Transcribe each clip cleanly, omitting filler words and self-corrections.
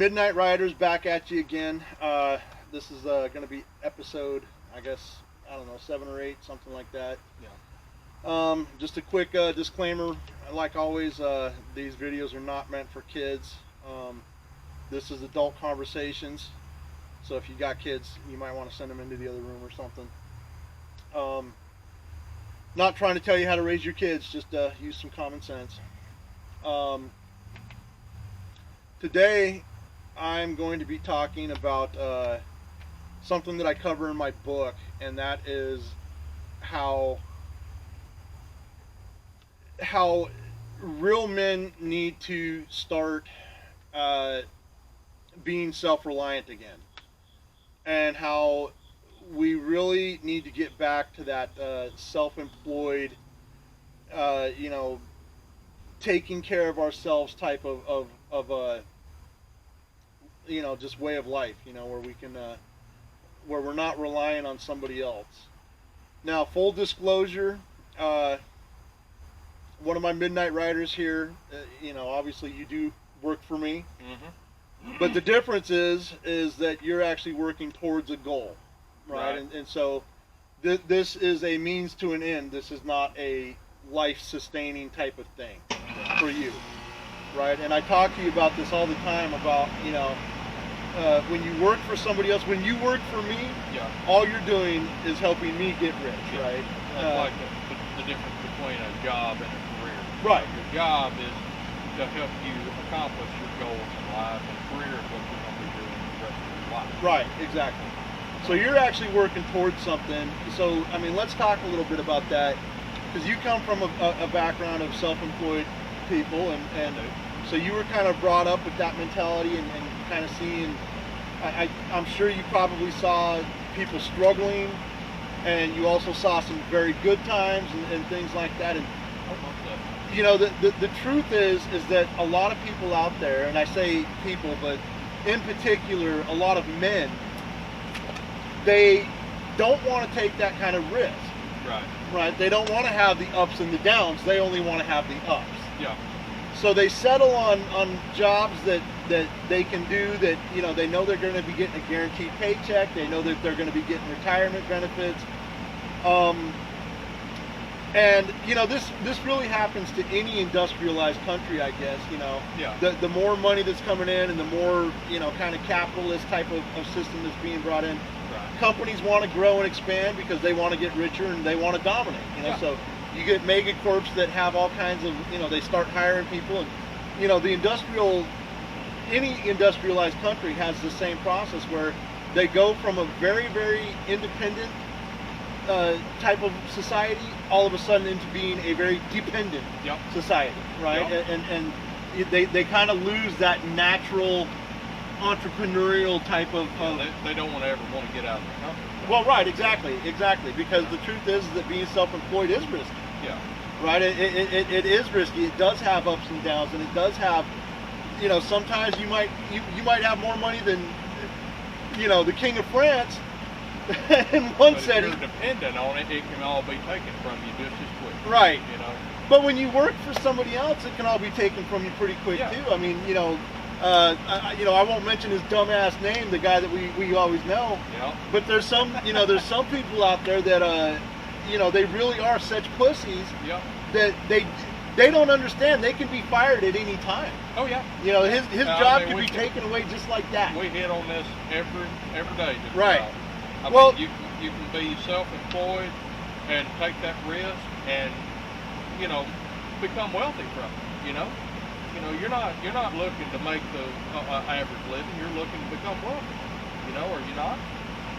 Midnight Riders back at you again. This is going to be episode, I guess, I don't know, 7 or 8, something like that. Yeah. Just a quick disclaimer. Like always, these videos are not meant for kids. This is adult conversations. So if you got kids, you might want to send them into the other room or something. Not trying to tell you how to raise your kids, just use some common sense. Today, I'm going to be talking about something that I cover in my book, and that is how real men need to start being self-reliant again, and how we really need to get back to that self-employed, taking care of ourselves type of just way of life, where we can, where we're not relying on somebody else. Now, full disclosure, one of my Midnight Riders here, obviously you do work for me, but the difference is that you're actually working towards a goal, right? And so this is a means to an end. This is not a life-sustaining type of thing for you, right? And I talk to you about this all the time about, when you work for somebody else, when you work for me, all you're doing is helping me get rich, right? That's like the difference between a job and a career. Right. Your job is to help you accomplish your goals in life, and career is what you're going to be doing the rest of your life. Right, exactly. So you're actually working towards something. So, I mean, let's talk a little bit about that, because you come from a background of self-employed people, and so you were kind of brought up with that mentality and kind of seeing, I'm sure you probably saw people struggling, and you also saw some very good times and things like that. And the truth is that a lot of people out there, and I say people, but in particular a lot of men, they don't want to take that kind of risk. Right. They don't want to have the ups and the downs. They only want to have the ups. Yeah. So they settle on jobs that they can do, that they know they're going to be getting a guaranteed paycheck. They know that they're going to be getting retirement benefits. And this really happens to any industrialized country, I guess. Yeah. The more money that's coming in, and the more kind of capitalist type of system that's being brought in. Right. Companies want to grow and expand because they want to get richer and they want to dominate. So you get megacorps that have all kinds of, they start hiring people, and any industrialized country has the same process where they go from a very, very independent type of society all of a sudden into being a very dependent society, right? Yep. And they kind of lose that natural entrepreneurial type of they don't want to ever want to get out of the company. Well, right, exactly, because the truth is that being self-employed is risky. Yeah. Right, it is risky. It does have ups and downs, and it does have, sometimes you might have more money than, the King of France in one setting. If you're dependent on it, it can all be taken from you just as quick. Right. But when you work for somebody else, it can all be taken from you pretty quick too. I mean, I won't mention his dumbass name, the guy that we always know. Yeah. But there's some, there's some people out there that, they really are such pussies that they don't understand they can be fired at any time. Oh yeah. His job can be taken away just like that. We hit on this every day. Just right. Well, you can be self-employed and take that risk and become wealthy from it. You're not looking to make the average living. You're looking to become wealthy. Are you not?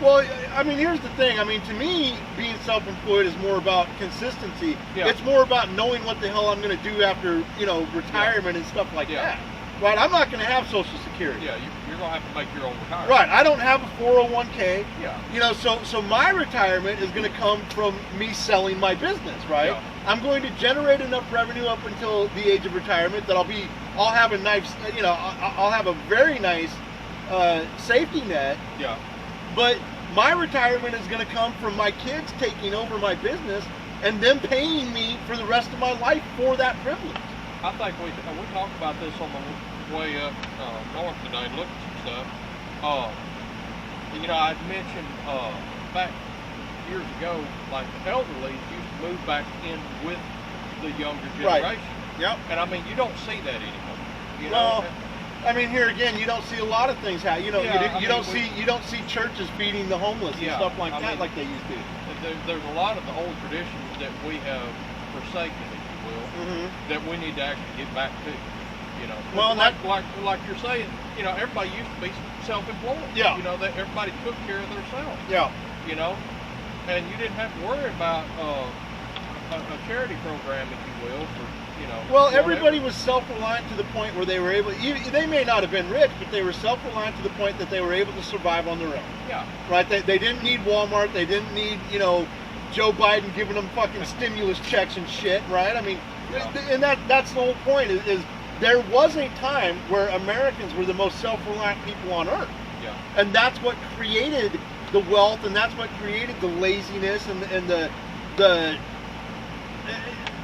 Well, I mean, here's the thing. I mean, to me, being self-employed is more about consistency. Yeah. It's more about knowing what the hell I'm going to do after, retirement and stuff like that. Right? I'm not going to have Social Security. Yeah, you're going to have to make your own retirement. Right. I don't have a 401k. Yeah. So my retirement is going to come from me selling my business, right? Yeah. I'm going to generate enough revenue up until the age of retirement that I'll have a nice, I'll have a very nice safety net. Yeah. But my retirement is going to come from my kids taking over my business and them paying me for the rest of my life for that privilege. I think we talked about this on way up north today, look at some stuff. You know, I'd mentioned back years ago, like the elderly used to move back in with the younger generation. Right. Yep. And I mean, you don't see that anymore. You Well, know? I mean, here again, you don't see a lot of things happen. You know, Yeah, you don't see churches feeding the homeless and Yeah, stuff like I that mean, like they used to. There's a lot of the old traditions that we have forsaken, if you will, Mm-hmm. that we need to actually get back to. You know, Well, like you're saying, you know, everybody used to be self-employed. Yeah. You know, that everybody took care of themselves. Yeah. You know, and you didn't have to worry about a charity program, if you will, for Well, whatever. everybody was self-reliant to the point where they were able. They may not have been rich, but they were self-reliant to the point that they were able to survive on their own. Yeah. Right? They didn't need Walmart. They didn't need Joe Biden giving them fucking stimulus checks and shit. Right? I mean, Yeah. and that's the whole point. Is there was a time where Americans were the most self-reliant people on earth, Yeah. and that's what created the wealth, and that's what created the laziness, and the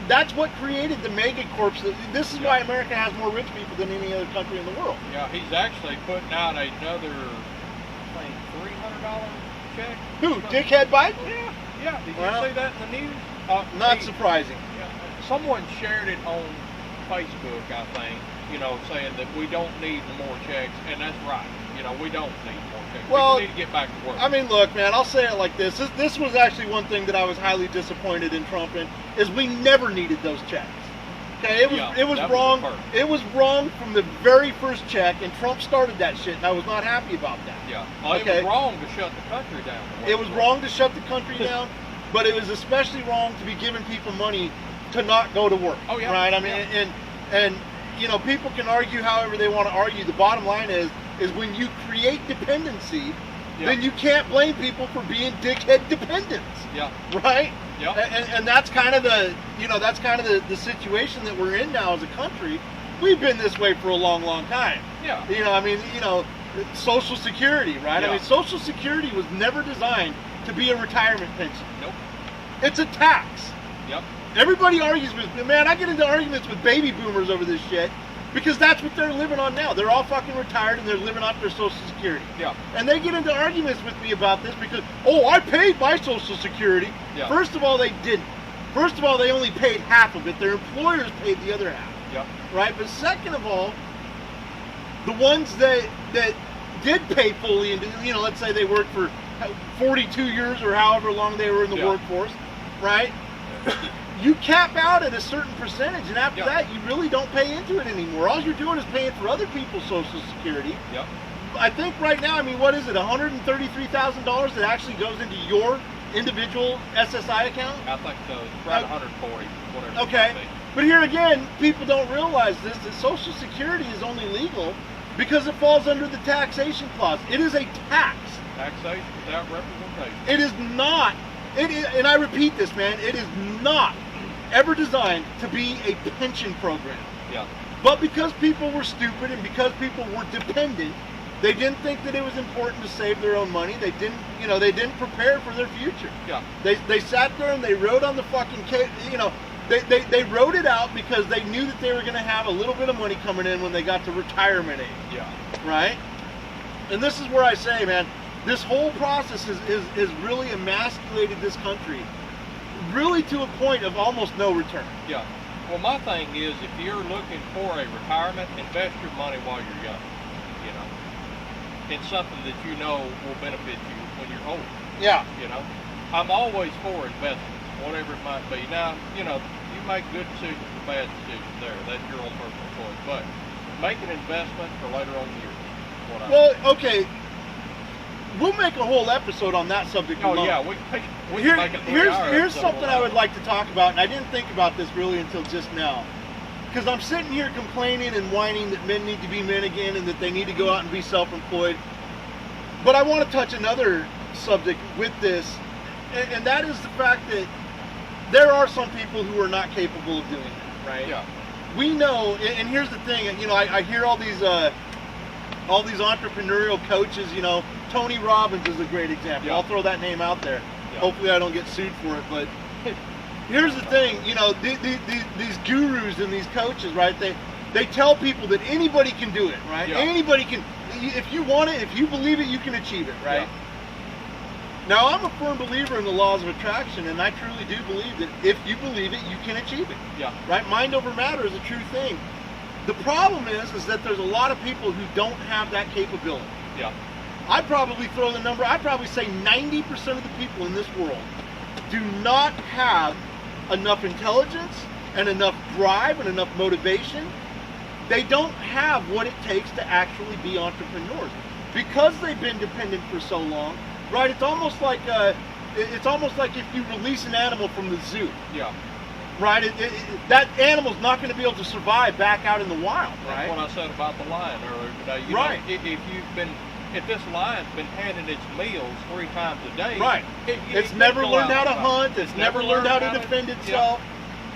that's what created the megacorps. This is why America has more rich people than any other country in the world. Yeah. He's actually putting out another, I think, $300 check. Who? Dickhead Biden? Yeah. Yeah. Did you Well, see that in the news? Not He- surprising. Yeah, someone shared it on Facebook, I think, saying that we don't need more checks, and that's right. We don't need more checks. Well, we need to get back to work. I mean, look, man, I'll say it like this. This was actually one thing that I was highly disappointed in Trump in, is we never needed those checks. Okay, it was Yeah, it was that was wrong. the first. It was wrong from the very first check, and Trump started that shit, and I was not happy about that. Yeah. Well, Okay. It was wrong to shut the country down. the way It was wrong to shut the country down, but it was especially wrong to be giving people money to not go to work. Oh, yeah. Right? I mean, and people can argue however they want to argue. The bottom line is when you create dependency, Yeah. then you can't blame people for being dickhead dependents. Yeah. Right? Yeah. And that's kind of the situation that we're in now as a country. We've been this way for a long, long time. Yeah. Social Security, right? Yeah. I mean, Social Security was never designed to be a retirement pension. Nope. It's a tax. Yep. Everybody argues with, man, I get into arguments with baby boomers over this shit because that's what they're living on now. They're all fucking retired and they're living off their Social Security. Yeah. And they get into arguments with me about this because, I paid my Social Security. Yeah. First of all, they didn't. First of all, they only paid half of it. Their employers paid the other half. Yep. Right? But second of all, the ones that did pay fully, and let's say they worked for 42 years or however long they were in the Yeah. workforce, right? You cap out at a certain percentage, and after Yeah. that, you really don't pay into it anymore. All you're doing is paying for other people's Social Security. Yep. I think right now, I mean, what is it, $133,000 that actually goes into your individual SSI account? I think so. It's around 140, whatever. it Okay, might be. but here again, people don't realize this, that Social Security is only legal because it falls under the taxation clause. It is a tax. Taxation without representation. It is not, and I repeat this, man, it is not ever designed to be a pension program. Yeah. But because people were stupid and because people were dependent, they didn't think that it was important to save their own money. They didn't prepare for their future. Yeah. They sat there and they wrote on the fucking they wrote it out because they knew that they were going to have a little bit of money coming in when they got to retirement age. Yeah. Right? And this is where I say, man, this whole process is really emasculated this country, really to a point of almost no return. Yeah. Well, my thing is, if you're looking for a retirement, invest your money while you're young. In something that will benefit you when you're old. Yeah. I'm always for investments, whatever it might be. Now, you make good decisions or bad decisions there. That's your own personal choice. But make an investment for later on in the year. What I Well, okay. We'll make a whole episode on that subject Oh alone. yeah, we can make it 3 hours. Here's something I would like to talk about, and I didn't think about this really until just now. Because I'm sitting here complaining and whining that men need to be men again and that they need to go out and be self-employed. But I want to touch another subject with this, and that is the fact that there are some people who are not capable of doing that, right? Yeah. We know, and here's the thing, I hear all these entrepreneurial coaches, Tony Robbins is a great example. Yeah. I'll throw that name out there. Yeah. Hopefully I don't get sued for it, but here's the thing, these gurus and these coaches, right? They tell people that anybody can do it, right? Yeah. Anybody can. If you want it, if you believe it, you can achieve it, right? Yeah. Now, I'm a firm believer in the laws of attraction, and I truly do believe that if you believe it, you can achieve it. Yeah. Right? Mind over matter is a true thing. The problem is that there's a lot of people who don't have that capability. Yeah. I'd probably throw the number, I'd probably say 90% of the people in this world do not have enough intelligence and enough drive and enough motivation. They don't have what it takes to actually be entrepreneurs because they've been dependent for so long. Right? It's almost like if you release an animal from the zoo. Yeah. Right? That animal's not going to be able to survive back out in the wild. Right? That's what I said about the lion earlier today. You Right. know, if this lion's been handing its meals 3 times a day, Right. It's never learned how to hunt. It's never learned how to defend itself.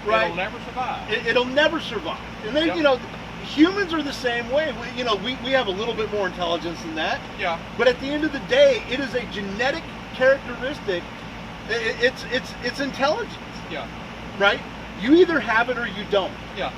Right? It'll never survive. It'll never survive. And they, Yep. you know, humans are the same way. We have a little bit more intelligence than that. Yeah. But at the end of the day, it is a genetic characteristic. It's intelligence, Yeah. right? You either have it or you don't. Yeah.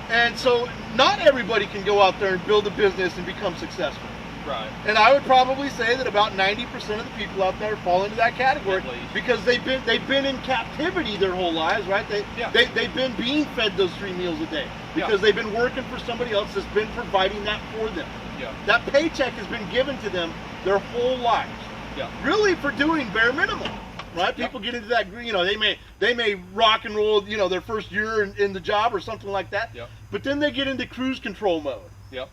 And so not everybody can go out there and build a business and become successful. Right. And I would probably say that about 90% of the people out there fall into that category At least. because they've been in captivity their whole lives, right? They've been being fed those 3 meals a day because they've been working for somebody else that's been providing that for them. Yeah. That paycheck has been given to them their whole lives. Yeah. Really for doing bare minimum. Right? Yep. People get into that, you know, they may rock and roll, you know, their first year in the job or something like that. Yep. But then they get into cruise control mode. Yep.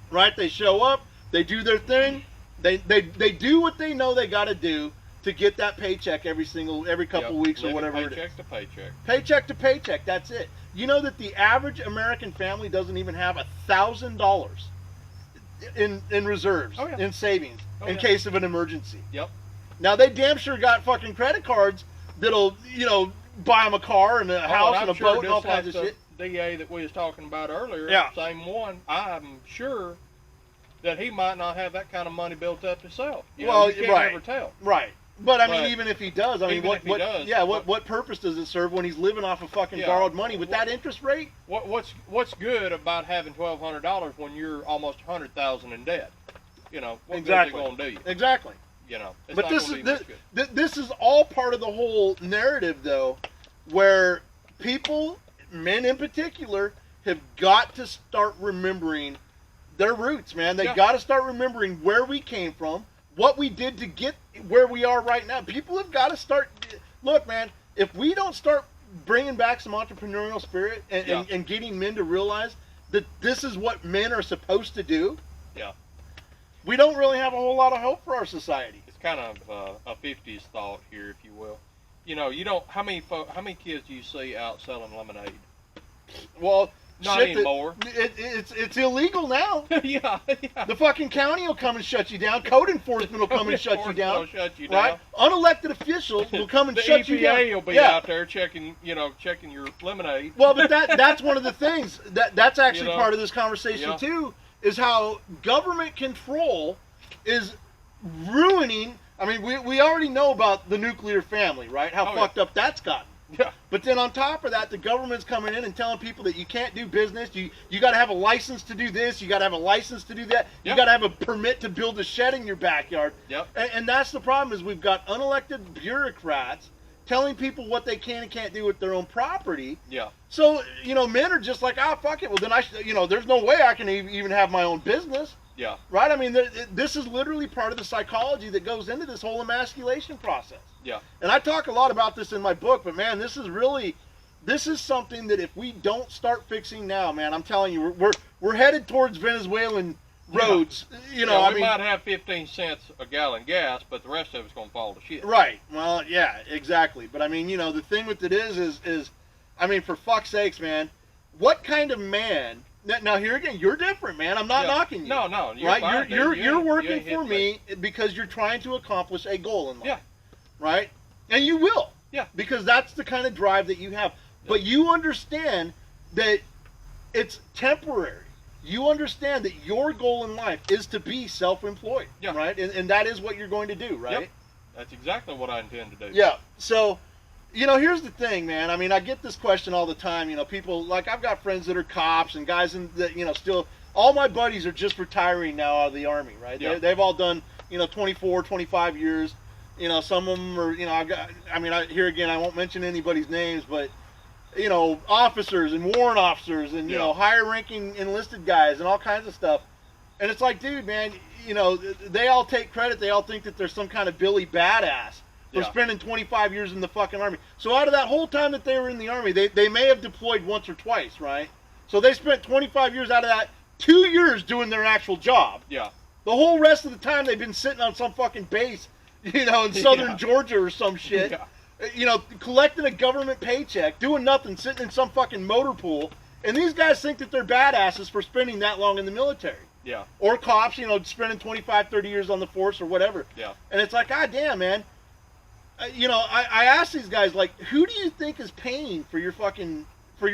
Right? They show up, they do their thing, they do what they know they got to do to get that paycheck every couple weeks or whatever it is. Paycheck to paycheck. Paycheck to paycheck, that's it. You know that the average American family doesn't even have $1,000 in reserves, Oh, yeah. in savings, in yeah. case of an emergency. Yep. Now they damn sure got fucking credit cards that'll, you know, buy them a car and a house and a boat and all kinds of shit. DA that we was talking about earlier, Yeah. same one, I'm sure that he might not have that kind of money built up himself. You know, you can't right. ever tell. Right. But I mean, But even if he does, I mean, even if he does, what purpose does it serve when he's living off of fucking Yeah. borrowed money with that interest rate? What's good about having $1,200 when you're almost $100,000 in debt? You know, what Exactly. good's it gonna do you? Exactly. You know, it's But not this gonna is be much good. this is all part of the whole narrative, though, where people, men in particular, have got to start remembering their roots, man. They Yeah. got to start remembering where we came from, what we did to get where we are right now. People have got to start. Look, man, if we don't start bringing back some entrepreneurial spirit and getting men to realize that this is what men are supposed to do, Yeah. we don't really have a whole lot of hope for our society. It's kind of a 50s thought here, if you will. You know, you don't. How many kids do you see out selling lemonade? Well, Not shit, anymore. It's illegal now. yeah. The fucking county will come and shut you down. Code enforcement will come and shut you down. Will shut you Right? down. Unelected officials will come and The shut you down. EPA will be out there checking your lemonade. Well, but that's one of the things that's actually You know? part of this conversation Yeah. too, is how government control is ruining. I mean, we already know about the nuclear family, right? How Oh, yeah. fucked up that's gotten. Yeah. But then on top of that, the government's coming in and telling people that you can't do business. You got to have a license to do this. You got to have a license to do that. You Yep. got to have a permit to build a shed in your backyard. Yep. And that's the problem, is we've got unelected bureaucrats telling people what they can and can't do with their own property. Yeah. So, you know, men are just like, fuck it. Well, then there's no way I can even have my own business. Yeah. Right? I mean, this is literally part of the psychology that goes into this whole emasculation process. Yeah. And I talk a lot about this in my book, but man, this is something that if we don't start fixing now, man, I'm telling you, we're headed towards Venezuelan roads. You know, Yeah, I we mean, might have 15 cents a gallon gas, but the rest of it's going to fall to shit. right. Well, yeah, exactly. But I mean, you know, the thing with it is, I mean, for fuck's sakes, man, what kind of man? Now here again, you're different, man. I'm not knocking you. No, you're right? fine, You're dude. you're You working ain't for hit me because you're trying to accomplish a goal in life. Yeah. Right? And you will. Yeah. Because that's the kind of drive that you have. Yeah. But you understand that it's temporary. You understand that your goal in life is to be self-employed. Yeah. Right? And that is what you're going to do, right? Yep. That's exactly what I intend to do. Yeah. So Here's the thing, man. I mean, I get this question all the time. People, like, I've got friends that are cops and guys that, still, all my buddies are just retiring now out of the Army, right? Yeah. They've all done, 24, 25 years. Some of them are, here again, I won't mention anybody's names, but, officers and warrant officers and, Yeah. higher ranking enlisted guys and all kinds of stuff. And it's like, dude, man, they all take credit. They all think that they're some kind of Billy badass for Yeah. spending 25 years in the fucking Army. So out of that whole time that they were in the Army, they may have deployed once or twice, right? So they spent 25 years out of that, 2 years doing their actual job. Yeah. The whole rest of the time they've been sitting on some fucking base, in southern Yeah. Georgia or some shit. Yeah. Collecting a government paycheck, doing nothing, sitting in some fucking motor pool. And these guys think that they're badasses for spending that long in the military. Yeah. Or cops, spending 25, 30 years on the force or whatever. Yeah. And it's like, God damn, man. I ask these guys, like, who do you think is paying for your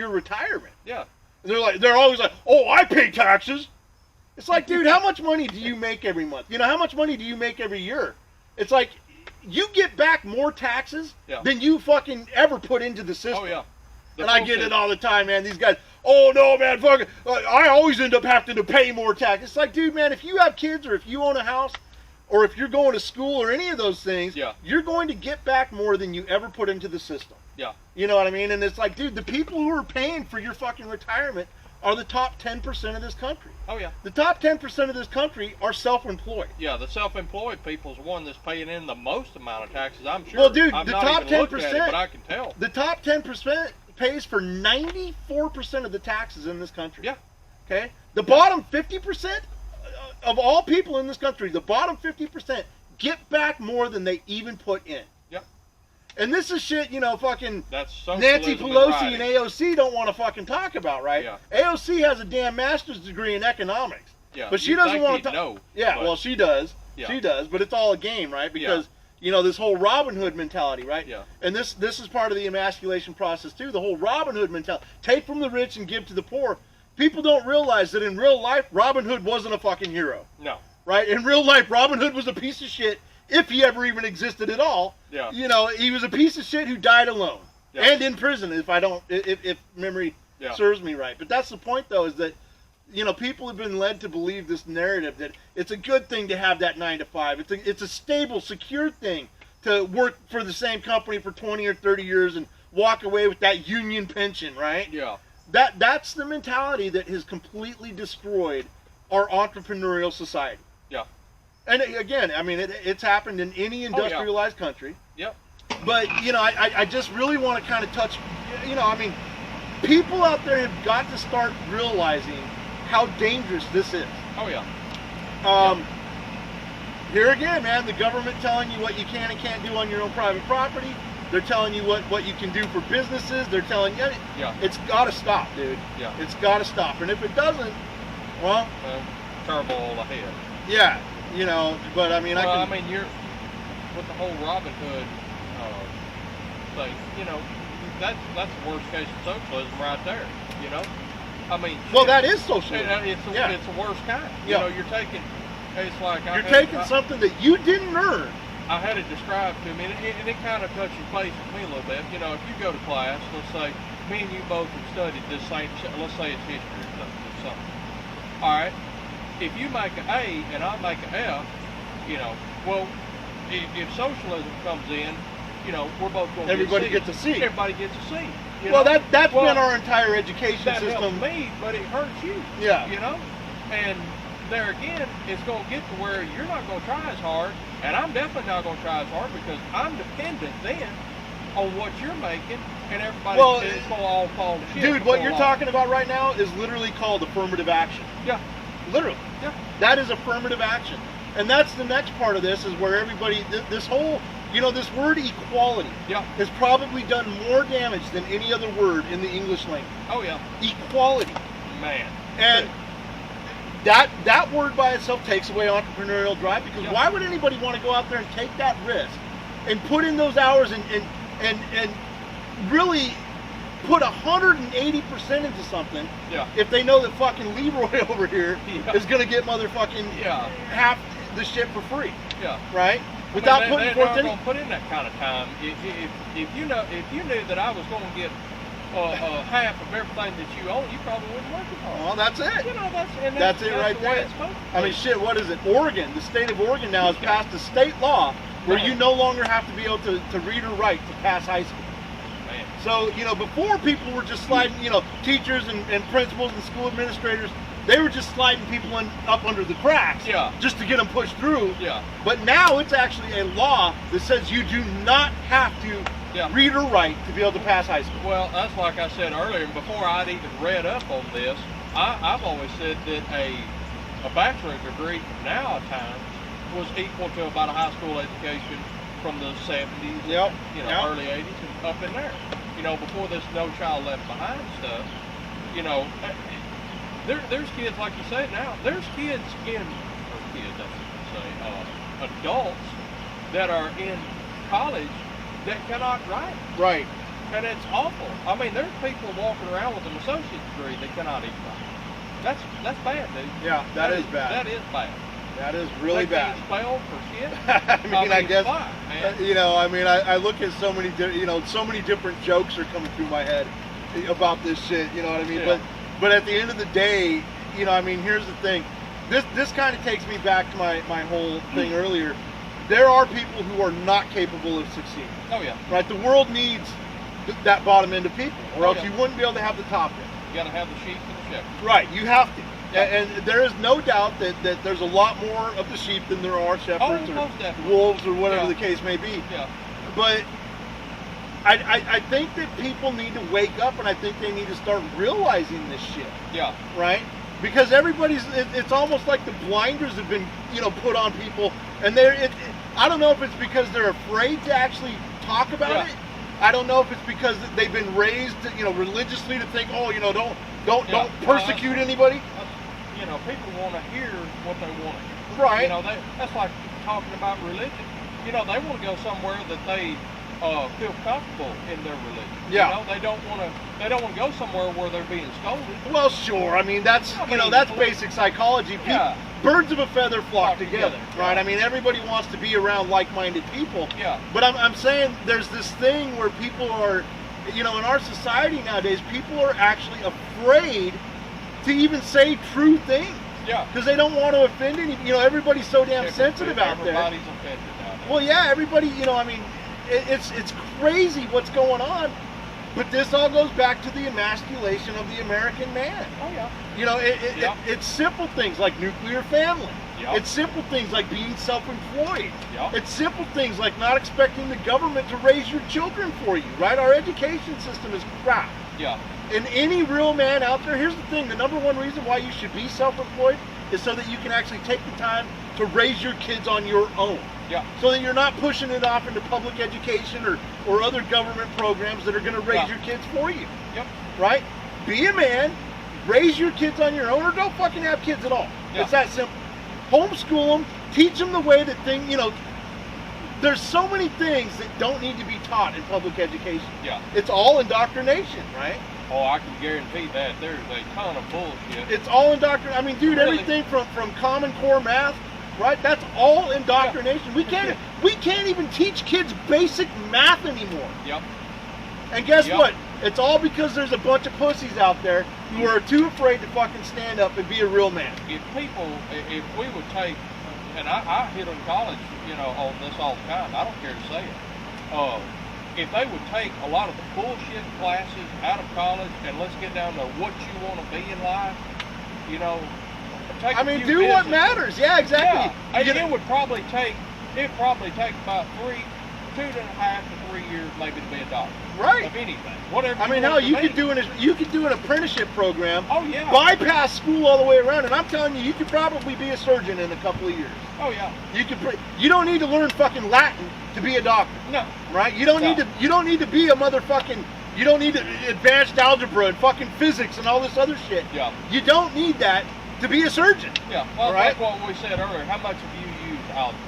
retirement? Yeah. They're always like, oh, I pay taxes. It's like, dude, how much money do you make every month? How much money do you make every year? It's like, you get back more taxes Yeah. than you fucking ever put into the system. Oh yeah. And I get it all the time, man. These guys, oh no, man, fuck, I always end up having to pay more tax. It's like, dude, man, if you have kids or if you own a house or if you're going to school or any of those things, Yeah. you're going to get back more than you ever put into the system. Yeah. You know what I mean? And it's like, dude, the people who are paying for your fucking retirement are the top 10% of this country. Oh yeah. The top 10% of this country are self-employed. Yeah, the self-employed people's the one that's paying in the most amount of taxes, I'm sure. Well, dude, I've the not top even looked at 10%, it, but I can tell. The top 10% pays for 94% of the taxes in this country. Yeah. Okay? The bottom 50% of all people in this country, the bottom 50% get back more than they even put in. Yep. And this is shit, fucking That's socialism Nancy in Pelosi writing. and AOC don't want to fucking talk about, right? Yeah. AOC has a damn master's degree in economics. Yeah. But she you'd doesn't think want he'd to talk. know, Yeah, but- well, she does. Yeah. She does, but it's all a game, right? Because this whole Robin Hood mentality, right? Yeah. And this is part of the emasculation process too. The whole Robin Hood mentality: take from the rich and give to the poor. People don't realize that in real life, Robin Hood wasn't a fucking hero, No. right? In real life, Robin Hood was a piece of shit if he ever even existed at all. Yeah. He was a piece of shit who died alone Yeah. and in prison. If memory Yeah. serves me right. But that's the point, though, is that people have been led to believe this narrative that it's a good thing to have that 9 to 5. It's a stable, secure thing to work for the same company for 20 or 30 years and walk away with that union pension, right? Yeah. That's the mentality that has completely destroyed our entrepreneurial society. Yeah. And again, I mean, it's happened in any industrialized country. Yep. But, I just really want to kind of touch, people out there have got to start realizing how dangerous this is. Oh yeah. Here again, man, the government telling you what you can and can't do on your own private property. They're telling you what you can do for businesses. They're telling you, Yeah. it's got to stop, dude. Yeah. It's got to stop. And if it doesn't, well, Terrible ahead. yeah, but I mean, Well, you're with the whole Robin Hood thing. That's the worst case of socialism right there. well, that is socialism. It's the worst kind. Yeah. You're taking. It's like You're taking something that you didn't earn. I had it described to me, and it kind of touches base with me a little bit. If you go to class, let's say me and you both have studied this same. Let's say it's history or something. All right. If you make an A and I make an F, well, if socialism comes in, we're both going to Everybody get gets a C. Everybody gets a C. Well, that's been our entire education that system. helps me, but it hurts you. Yeah. And there again, it's going to get to where you're not going to try as hard, and I'm definitely not going to try as hard because I'm dependent then on what you're making, and everybody it's going to all fall to shit. Dude, what you're talking about right now is literally called affirmative action. Yeah. Literally. Yeah. That is affirmative action. And that's the next part of this is where everybody, this whole, this word equality Yeah. has probably done more damage than any other word in the English language. Oh yeah. Equality. Man. And that word by itself takes away entrepreneurial drive because why would anybody want to go out there and take that risk and put in those hours and really put 180% into something if they know that fucking Leroy over here is going to get motherfucking half the shit for free. Yeah. Right? without they're putting not forth any. going to put in that kind of time. If you knew that I was going to get half of everything that you own, you probably wouldn't work as hard. Well, that's it. You know, That's it right the way there. it's supposed to I mean, be. shit, what is it? Oregon, the state of Oregon now has passed a state law where you no longer have to be able to read or write to pass high school. Man. So, before people were just sliding, teachers and principals and school administrators, they were just sliding people up under the cracks just to get them pushed through. Yeah. But now it's actually a law that says you do not have to read or write to be able to pass high school. Well, that's like I said earlier, and before I'd even read up on this, I've always said that a bachelor's degree nowadays was equal to about a high school education from the 70s, early 80s, and up in there. Before this No Child Left Behind stuff, there's kids, like you said now, there's kids adults that are in college that cannot write. Right. And it's awful. I mean, there's people walking around with an associate's degree that cannot even write. That's bad, dude. Yeah, that is bad. That is bad. That is really they bad. Can't spell for shit. I guess, fine, man. I look at so many, so many different jokes are coming through my head about this shit, you know what I mean? Yeah. But at the end of the day, here's the thing. This kind of takes me back to my whole thing earlier. There are people who are not capable of succeeding. Oh, yeah. Right? The world needs that bottom end of people, or else you wouldn't be able to have the top end. You got to have the sheep and the shepherd. Right, you have to. Yeah. And there is no doubt that there's a lot more of the sheep than there are shepherds or wolves or whatever the case may be. Yeah. But I think that people need to wake up, and I think they need to start realizing this shit. Yeah. Right? Because it's almost like the blinders have been, put on people, and I don't know if it's because they're afraid to actually talk about it. I don't know if it's because they've been raised, religiously to think, don't persecute anybody. People want to hear what they want to hear. Right. That's like talking about religion. They want to go somewhere that they feel comfortable in their religion. Yeah. They don't want to go somewhere where they're being scolded. Well, sure. I mean, that's basic psychology. Yeah. Birds of a feather flock together, right? Yeah. I mean, everybody wants to be around like-minded people. Yeah. But I'm saying there's this thing where people are, in our society nowadays, people are actually afraid to even say true things. Yeah. Because they don't want to offend any. Everybody's so damn sensitive out there. Everybody's offended now. Well, yeah, everybody. It's crazy what's going on. But this all goes back to the emasculation of the American man. Oh yeah. It's simple things like nuclear family. Yeah. It's simple things like being self-employed. Yeah. It's simple things like not expecting the government to raise your children for you, right? Our education system is crap. Yeah. And any real man out there, here's the thing, the number one reason why you should be self-employed is so that you can actually take the time to raise your kids on your own. Yeah. So that you're not pushing it off into public education or other government programs that are going to raise your kids for you. Yep. Right? Be a man, raise your kids on your own, or don't fucking have kids at all. Yeah. It's that simple. Homeschool them, teach them the way that there's so many things that don't need to be taught in public education. Yeah. It's all indoctrination, right? Oh, I can guarantee that there's a ton of bullshit. It's all indoctrination. I mean, dude, Really? everything from Common Core math, right? That's all indoctrination. Yeah. We can't even teach kids basic math anymore. Yep. And guess Yep. what? It's all because there's a bunch of pussies out there who are too afraid to fucking stand up and be a real man. If we would take, and I hit on college, on this all the time. I don't care to say it. If they would take a lot of the bullshit classes out of college and let's get down to what you want to be in life, take. I mean, do what matters. Yeah, exactly. Yeah. And it would probably take about 2.5 to 3 years maybe to be a doctor. Right. Of anything, whatever. I mean, hell, you could do an apprenticeship program. Oh yeah. Bypass school all the way around, and I'm telling you, you could probably be a surgeon in a couple of years. Oh yeah. You don't need to learn fucking Latin to be a doctor. No. Right? You don't need to be a motherfucking. You don't need advanced algebra and fucking physics and all this other shit. Yeah. You don't need that to be a surgeon. Yeah. Well, right? like what we said earlier. How much have you used algebra?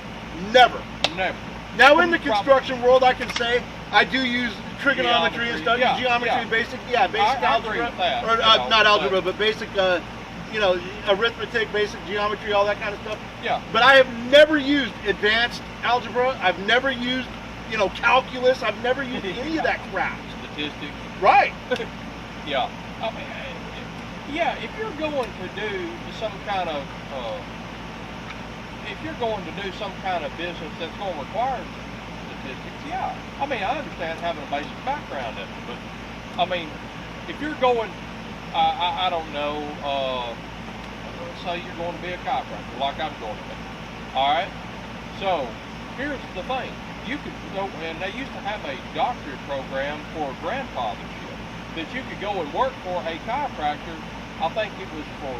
Never. Never. Now in the construction world, I can say I do use trigonometry and stuff, geometry, yeah. basic I algebra, agree with that. or not algebra, but basic you know, arithmetic, basic geometry, all that kind of stuff. Yeah. But I have never used advanced algebra. I've never used, you know, calculus. I've never used any of that crap. Statistics. Right. Yeah. I mean, yeah, if you're going to do some kind of business that's going to require statistics, yeah. I mean, I understand having a basic background in it, but I mean, if you're going, I don't know, say you're going to be a chiropractor, like I'm going to be. All right. So here's the thing: you could go, and they used to have a doctorate program for grandfathership that you could go and work for a chiropractor. I think it was for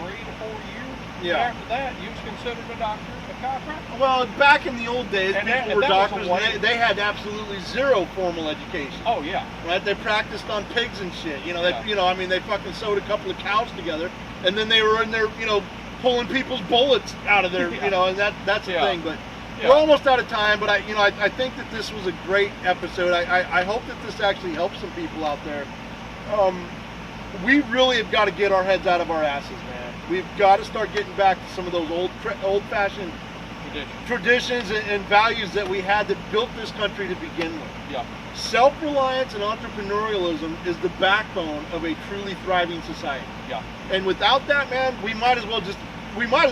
3 to 4 years. Yeah. And after that, you was considered a doctor, a chiropractor. Well, back in the old days, And people that- were and that was doctors, a way- and they had absolutely zero formal education. Oh yeah. Right? They practiced on pigs and shit. You know, Yeah. they, you know, I mean, they fucking sewed a couple of cows together, and then they were in there, you know, pulling people's bullets out of their, Yeah. you know, and that's the Yeah. thing. But Yeah. we're almost out of time. But I think that this was a great episode. I hope that this actually helps some people out there. We really have got to get our heads out of our asses, man. We've got to start getting back to some of those old-fashioned traditions and values that we had that built this country to begin with. Yeah. Self-reliance and entrepreneurialism is the backbone of a truly thriving society. Yeah. And without that, man,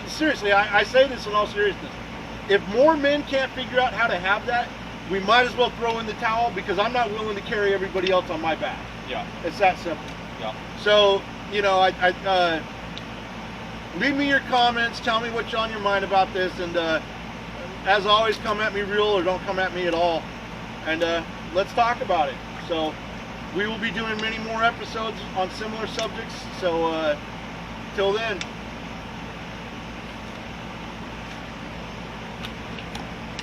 seriously, I say this in all seriousness. If more men can't figure out how to have that, we might as well throw in the towel, because I'm not willing to carry everybody else on my back. Yeah. It's that simple. Yeah. So, you know, leave me your comments. Tell me what's on your mind about this. And as always, come at me real or don't come at me at all. And let's talk about it. So we will be doing many more episodes on similar subjects. So till then.